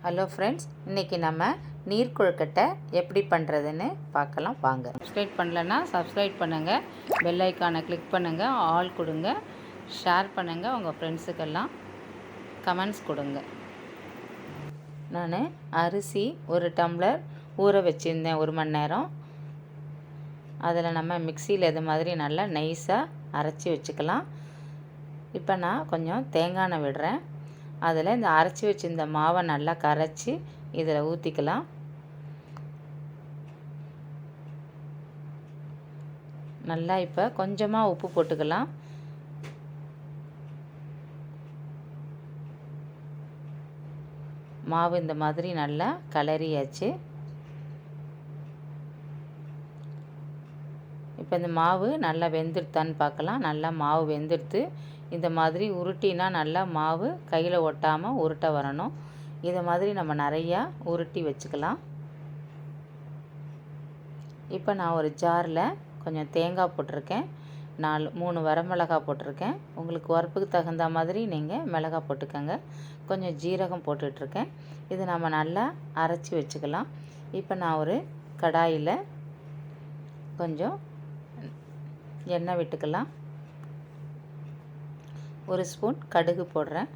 Hello friends, இன்றைக்கி நம்ம நீர் கொழுக்கட்டை எப்படி பண்ணுறதுன்னு பார்க்கலாம் வாங்க. சப்ஸ்கிரைப் பண்ணலன்னா சப்ஸ்கிரைப் பண்ணுங்கள், பெல் ஐக்கானை கிளிக் பண்ணுங்கள், ஆல் கொடுங்க, ஷேர் பண்ணுங்கள், உங்கள் ஃப்ரெண்ட்ஸுக்கெல்லாம் கமெண்ட்ஸ் கொடுங்க. நான் அரிசி 1 டம்ளர் ஊற வச்சுருந்தேன் 1 மணி நேரம். அதில் நம்ம மிக்சியில் இது மாதிரி நல்லா நைஸாக அரைச்சி வச்சுக்கலாம். இப்போ நான் கொஞ்சம் தேங்காய் எண்ணெய் விடுறேன். அதில் இந்த அரைச்சி வச்சுருந்த மாவை நல்லா கரைச்சி இதில் ஊற்றிக்கலாம். நல்லா இப்போ கொஞ்சமாக உப்பு போட்டுக்கலாம். மாவு இந்த மாதிரி நல்லா கிளறியாச்சு. இப்போ இந்த மாவு நல்லா வெந்துடுத்தான்னு பார்க்கலாம். நல்லா மாவு வெந்துடுத்து. இந்த மாதிரி உருட்டினா நல்லா மாவு கையில் ஒட்டாமல் உருட்ட வரணும். இதை மாதிரி நம்ம நிறையா உருட்டி வச்சுக்கலாம். இப்போ நான் ஒரு ஜாரில் கொஞ்சம் தேங்காய் போட்டிருக்கேன், 3 வரமிளகாய் போட்டிருக்கேன். உங்களுக்கு உரப்புக்கு தகுந்த மாதிரி நீங்கள் மிளகாய் போட்டுக்கோங்க. கொஞ்சம் ஜீரகம் போட்டுட்ருக்கேன். இது நம்ம நல்லா அரைச்சி வச்சுக்கலாம். இப்போ நான் ஒரு கடாயில் கொஞ்சம் எண்ணெய் விட்டுக்கலாம். 1 ஸ்பூன் கடுகு போடுறேன்.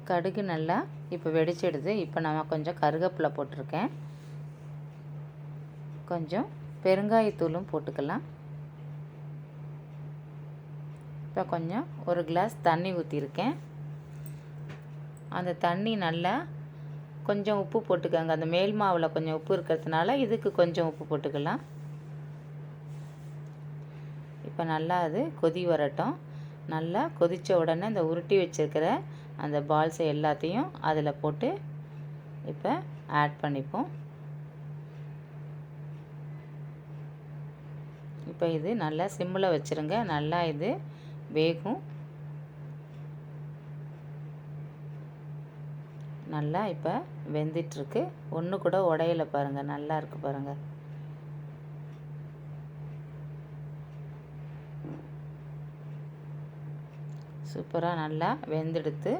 கடுகு நல்லா இப்போ வெடிச்சிடுது. இப்போ நம்ம கொஞ்சம் கருவேப்பிலை போட்டிருக்கேன். கொஞ்சம் பெருங்காயத்தூளும் போட்டுக்கலாம். இப்போ கொஞ்சம் 1 கிளாஸ் தண்ணி ஊற்றிருக்கேன். அந்த தண்ணி நல்லா கொஞ்சம் உப்பு போட்டுக்கோங்க. அந்த மேல் மாவில் கொஞ்சம் உப்பு இருக்கிறதுனால இதுக்கு கொஞ்சம் உப்பு போட்டுக்கலாம். இப்போ நல்லா அது கொதி வரட்டும். நல்லா கொதித்த உடனே இந்த உருட்டி வச்சுருக்கிற அந்த பால்ஸை எல்லாத்தையும் அதில் போட்டு இப்போ ஆட் பண்ணிப்போம். இப்போ இது நல்லா சிம்மில் வச்சுருங்க. நல்லா இது வேகும். நல்லா இப்போ வெந்துட்டுருக்கு. ஒன்று கூட உடையில பாருங்கள், நல்லா இருக்குது பாருங்கள். சூப்பராக நல்லா வெந்தெடுத்து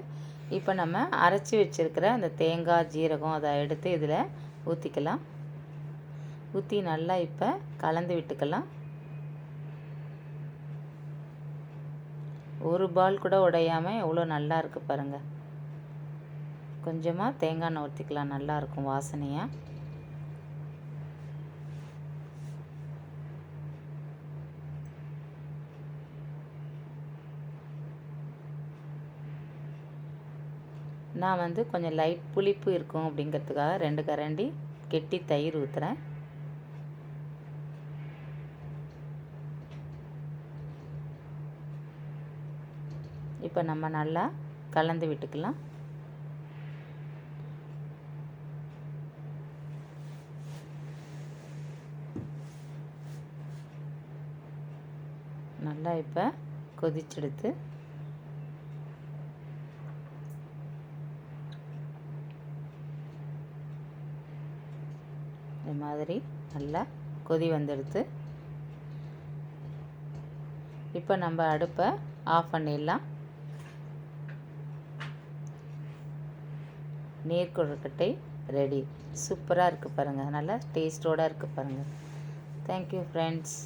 இப்போ நம்ம அரைச்சி வச்சுருக்கிற அந்த தேங்காய் ஜீரகம் அதை எடுத்து இதில் ஊற்றிக்கலாம். ஊற்றி நல்லா இப்போ கலந்து விட்டுக்கலாம். ஒரு பால் கூட உடையாமல் எவ்வளோ நல்லா இருக்குது பாருங்கள். கொஞ்சமாக தேங்காய் எண்ணெய் ஊற்றிக்கலாம், நல்லாயிருக்கும் வாசனையாக. நான் கொஞ்சம் லைட் புளிப்பு இருக்கும் அப்படிங்கிறதுக்காக 2 கரண்டி கெட்டி தயிர் ஊற்றுறேன். இப்போ நம்ம நல்லா கலந்து விட்டுக்கலாம். நல்லா இப்போ கொதிச்செடுத்து இந்த மாதிரி நல்லா கொதி வந்துடுது. இப்போ நம்ம அடுப்பை ஆஃப் பண்ணிடலாம். நீர் கொழுக்கட்டை ரெடி. சூப்பராக இருக்குது பாருங்கள், நல்லா டேஸ்ட்டோடு இருக்குது பாருங்கள். Thank you friends.